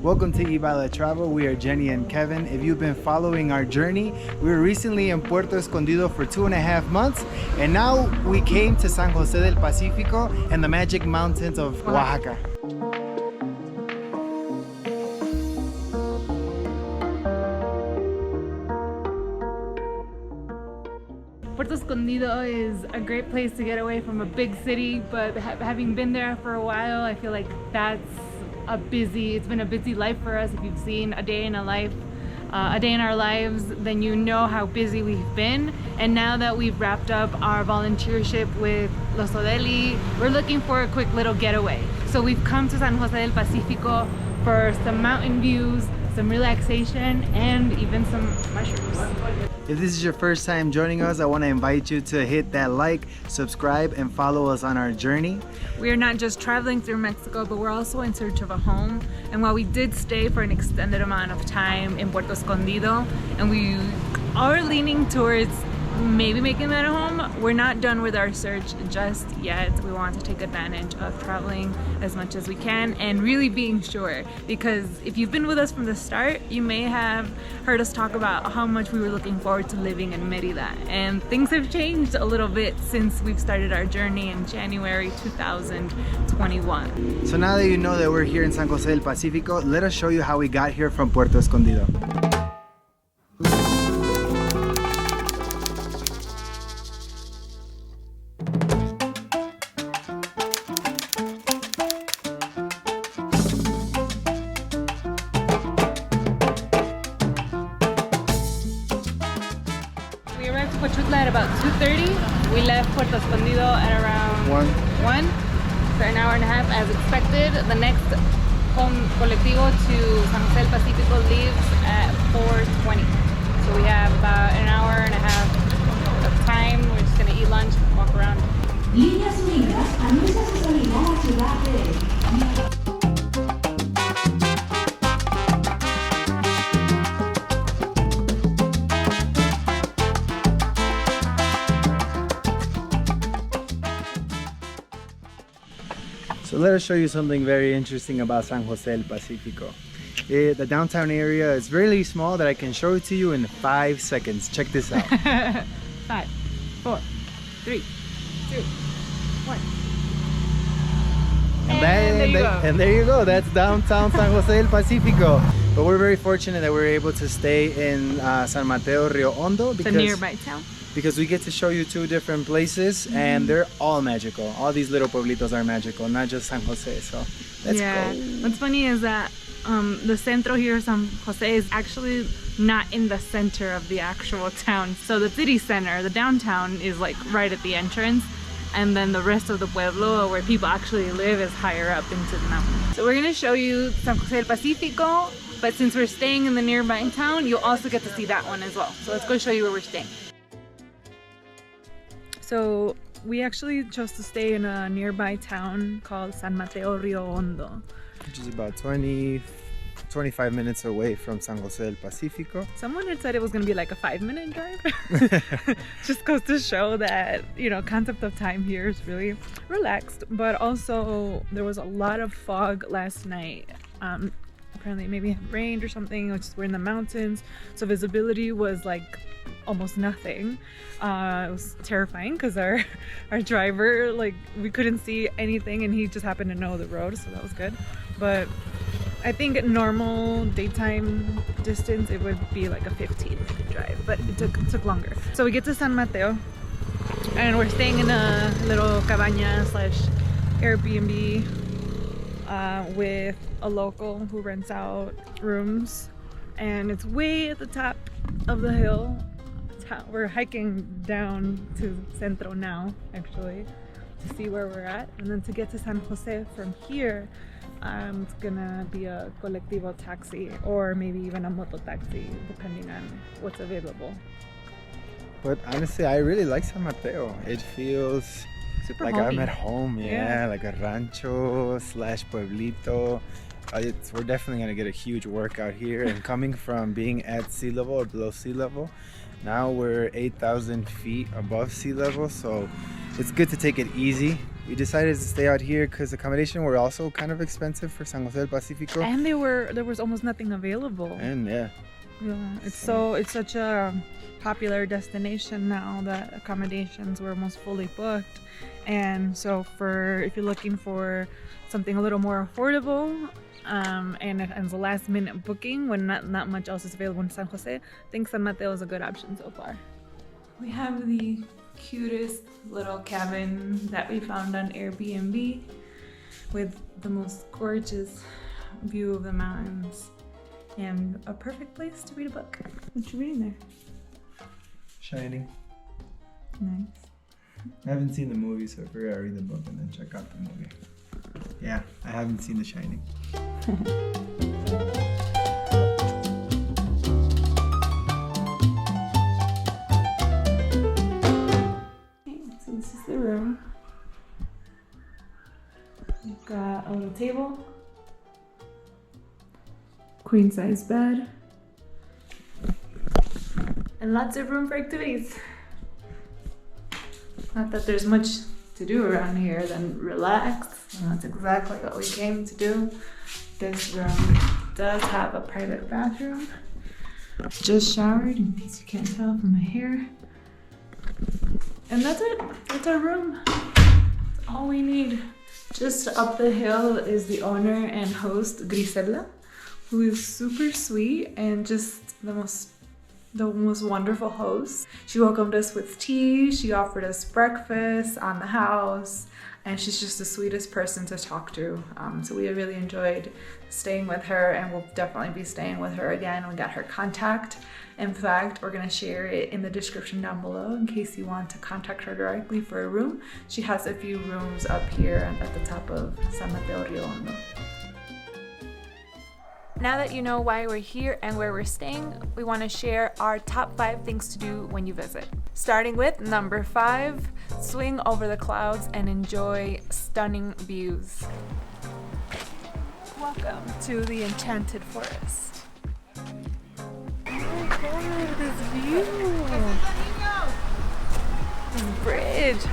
Welcome to Baila Travel. We are Jenny and Kevin. If you've been following our journey, we were recently in Puerto Escondido for 2.5 months, and now we came to San Jose del Pacifico and the magic mountains of Oaxaca. Puerto Escondido is a great place to get away from a big city, but having been there for a while, I feel like it's been a busy life for us. If you've seen a day in our lives, then you know how busy we've been. And now that we've wrapped up our volunteership with Los Odeli, we're looking for a quick little getaway. So we've come to San Jose del Pacifico for some mountain views, some relaxation, and even some mushrooms. If this is your first time joining us, I want to invite you to hit that like, subscribe, and follow us on our journey. We are not just traveling through Mexico, but we're also in search of a home. And while we did stay for an extended amount of time in Puerto Escondido, and we are leaning towards maybe making that a home, we're not done with our search just yet. We want to take advantage of traveling as much as we can and really being sure, because if you've been with us from the start, you may have heard us talk about how much we were looking forward to living in Mérida, and things have changed a little bit since we've started our journey in January 2021. So now that you know that we're here in San Jose del Pacifico, let us show you how we got here from Puerto Escondido. At about 2:30. We left Puerto Escondido at around 1. For an hour and a half as expected. The next colectivo to San Jose del Pacifico leaves at 4:20. So we have about an hour and a half of time. We're just gonna eat lunch, walk around. Líneas Unidas anuncia su salida a la ciudad de So let us show you something very interesting about San Jose del Pacifico. The downtown area is really small that I can show it to you in 5 seconds. Check this out. 5, 4, 3, 2, 1. And there you go. That's downtown San Jose del Pacifico. But we're very fortunate that we're able to stay in San Mateo Rio Hondo It's a nearby town. Because we get to show you 2 different places, and they're all magical. All these little pueblitos are magical, not just San Jose. So let's go. What's funny is that the centro here, San Jose, is actually not in the center of the actual town. So the city center, the downtown, is like right at the entrance, and then the rest of the pueblo, where people actually live, is higher up into the mountains. So we're gonna show you San Jose del Pacifico, but since we're staying in the nearby town, you'll also get to see that one as well. So let's go show you where we're staying. So we actually chose to stay in a nearby town called San Mateo Rio Hondo, which is about 25 minutes away from San Jose del Pacifico. Someone had said it was going to be like a 5-minute drive. Just goes to show that, concept of time here is really relaxed. But also there was a lot of fog last night. Apparently maybe it had rained or something, which is we're in the mountains, so visibility was like almost nothing. It was terrifying because our driver, we couldn't see anything, and he just happened to know the road, so that was good. But I think at normal daytime distance it would be like a 15-minute drive, but it took longer. So we get to San Mateo and we're staying in a little cabaña / Airbnb with a local who rents out rooms, and it's way at the top of the hill. We're hiking down to Centro now, actually, to see where we're at, and then to get to San Jose from here, it's gonna be a colectivo taxi or maybe even a moto taxi, depending on what's available. But honestly, I really like San Mateo. It feels super like homey. I'm at home, like a rancho / pueblito. We're definitely gonna get a huge workout here, and coming from being at sea level or below sea level, Now we're 8,000 feet above sea level, so it's good to take it easy. We decided to stay out here because accommodation were also kind of expensive for San Jose del Pacifico. And there was almost nothing available. And yeah. It's such a popular destination now that accommodations were almost fully booked. And so if you're looking for something a little more affordable, and it's a last minute booking when not much else is available in San Jose, I think San Mateo is a good option so far. We have the cutest little cabin that we found on Airbnb with the most gorgeous view of the mountains and a perfect place to read a book. What you reading there? Shining. Nice. I haven't seen the movie, so I figured I'd read the book and then check out the movie. Yeah, I haven't seen The Shining. So this is the room. We've got a little table, queen size bed, and lots of room for activities. Not that there's much to do around here than relax, and that's exactly what we came to do. This room does have a private bathroom. Just showered, in case you can't tell from my hair. And that's it. That's our room. That's all we need. Just up the hill is the owner and host, Grisela, who is super sweet and just the most wonderful host. She welcomed us with tea, she offered us breakfast on the house, and she's just the sweetest person to talk to. So we really enjoyed staying with her, and we'll definitely be staying with her again. We got her contact. In fact, we're gonna share it in the description down below in case you want to contact her directly for a room. She has a few rooms up here at the top of San Mateo Rio Hondo. Now that you know why we're here and where we're staying, we want to share our top 5 things to do when you visit. Starting with number 5, swing over the clouds and enjoy stunning views. Welcome to the Enchanted Forest. Oh my god, this view! This bridge!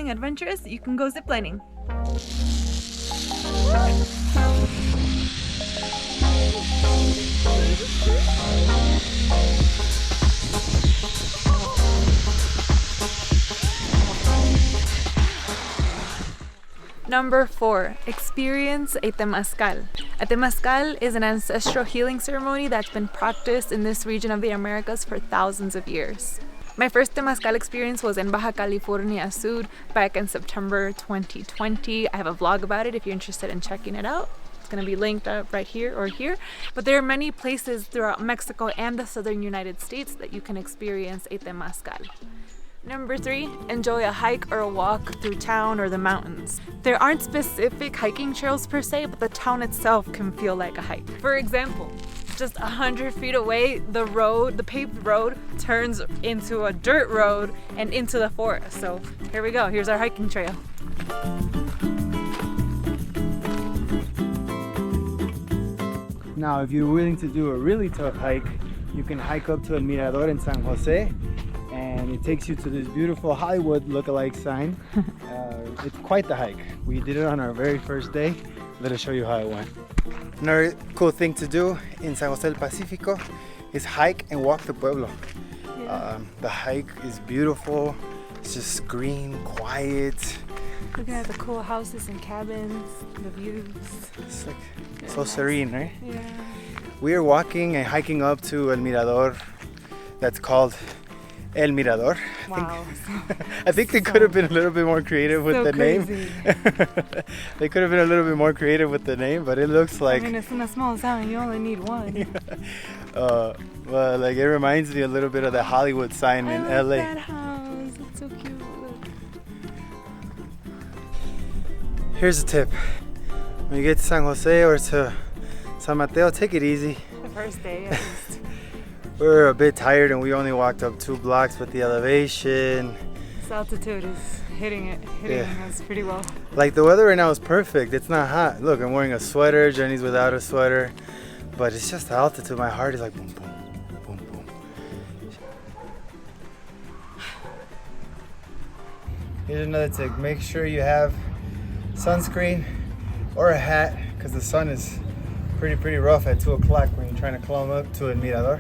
Adventurous, you can go ziplining. Number 4, experience a temazcal. A temazcal is an ancestral healing ceremony that's been practiced in this region of the Americas for thousands of years. My first temazcal experience was in Baja California Sur back in September 2020. I have a vlog about it if you're interested in checking it out. It's going to be linked up right here or here. But there are many places throughout Mexico and the southern United States that you can experience a temazcal. Number 3, enjoy a hike or a walk through town or the mountains. There aren't specific hiking trails per se, but the town itself can feel like a hike. For example, just 100 feet away, the paved road turns into a dirt road and into the forest. So here we go, here's our hiking trail. Now, if you're willing to do a really tough hike, you can hike up to El Mirador in San Jose, and it takes you to this beautiful Hollywood look-alike sign. It's quite the hike. We did it on our very first day. Let us show you how it went. Another cool thing to do in San Jose del Pacifico is hike and walk the pueblo. The hike is beautiful, It's just green, quiet. Looking at the cool houses and cabins, the views. It's like Very so nice. serene, right? Yeah. We are walking and hiking up to El Mirador. That's called El Mirador. Wow. I think they could have been a little bit more creative with the name. They could have been a little bit more creative with the name, but it looks like. I mean, it's in a small town. You only need one. Well, like it reminds me a little bit of the Hollywood sign in I like LA. that house. It's so cute. Here's a tip: when you get to San Jose or to San Mateo, take it easy. The first day, at least. We're a bit tired and we only walked up 2 blocks, but the elevation. This altitude is hitting us pretty well. Like the weather right now is perfect. It's not hot. Look, I'm wearing a sweater. Jenny's without a sweater, but it's just the altitude. My heart is like boom, boom, boom, boom. Here's another tip: make sure you have sunscreen or a hat, because the sun is pretty rough at 2 o'clock when you're trying to climb up to El Mirador.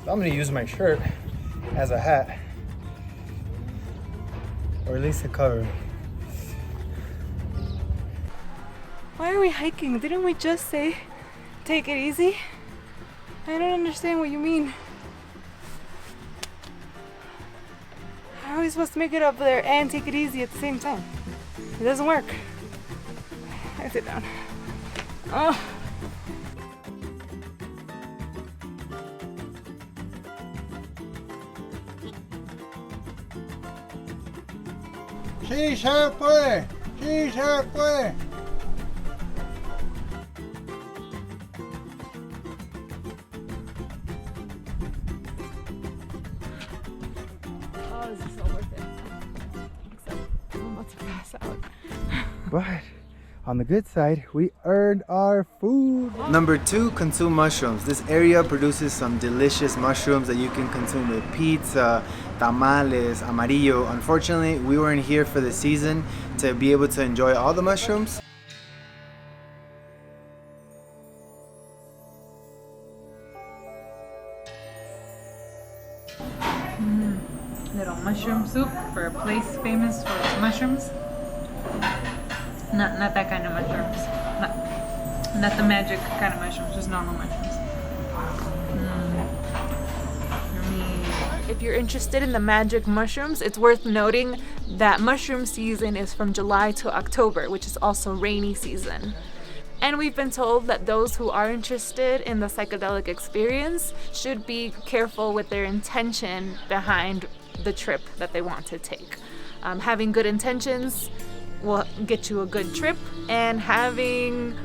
So I'm gonna use my shirt as a hat, or at least to cover me. Why are we hiking? Didn't we just say take it easy? I don't understand what you mean. How are we supposed to make it up there and take it easy at the same time? It doesn't work. I sit down. Oh. Sí se puede, sí se puede. Oh, this is so worth it. Except I'm about to pass out. But on the good side, we earned our food. Number 2, consume mushrooms. This area produces some delicious mushrooms that you can consume with pizza, tamales, amarillo. Unfortunately, we weren't here for the season to be able to enjoy all the mushrooms. Little mushroom soup for a place famous for its mushrooms. Not that kind of mushrooms. Not the magic kind of mushrooms, just normal mushrooms. If you're interested in the magic mushrooms, it's worth noting that mushroom season is from July to October, which is also rainy season. And we've been told that those who are interested in the psychedelic experience should be careful with their intention behind the trip that they want to take. Having good intentions will get you a good trip, and having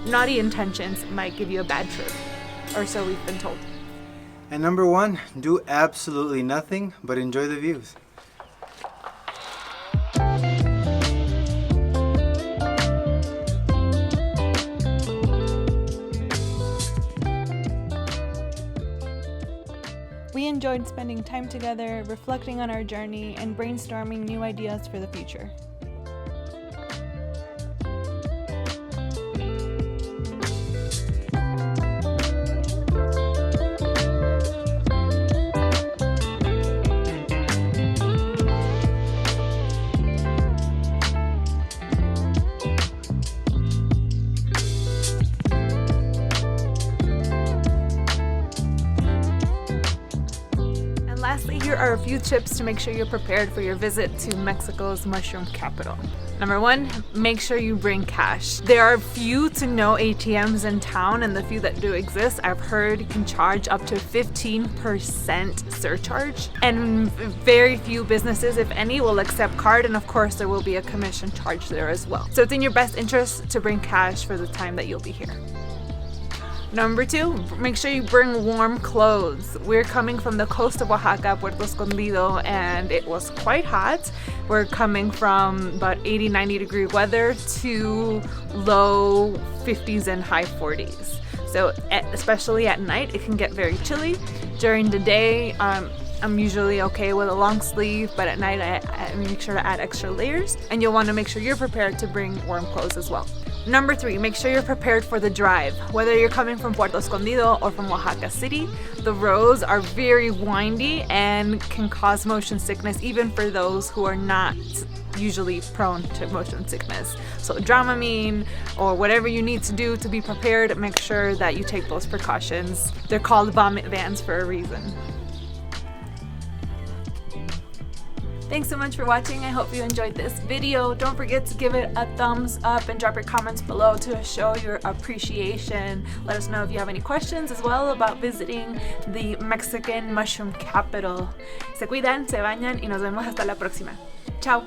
naughty intentions might give you a bad trip, or so we've been told. And number 1, do absolutely nothing but enjoy the views. We enjoyed spending time together, reflecting on our journey, and brainstorming new ideas for the future. Lastly, here are a few tips to make sure you're prepared for your visit to Mexico's mushroom capital. Number 1, make sure you bring cash. There are few to no ATMs in town, and the few that do exist, I've heard, can charge up to 15% surcharge. And very few businesses, if any, will accept card, and of course there will be a commission charge there as well. So it's in your best interest to bring cash for the time that you'll be here. Number 2, make sure you bring warm clothes. We're coming from the coast of Oaxaca, Puerto Escondido, and it was quite hot. We're coming from about 80-90 degree weather to low 50s and high 40s. So especially at night, it can get very chilly. During the day, I'm usually okay with a long sleeve, but at night I make sure to add extra layers, and you'll want to make sure you're prepared to bring warm clothes as well. Number 3, make sure you're prepared for the drive. Whether you're coming from Puerto Escondido or from Oaxaca City, the roads are very windy and can cause motion sickness even for those who are not usually prone to motion sickness. So Dramamine or whatever you need to do to be prepared, make sure that you take those precautions. They're called vomit vans for a reason. Thanks so much for watching. I hope you enjoyed this video. Don't forget to give it a thumbs up and drop your comments below to show your appreciation. Let us know if you have any questions as well about visiting the Mexican mushroom capital. Se cuidan, se bañan y nos vemos hasta la próxima. Chao.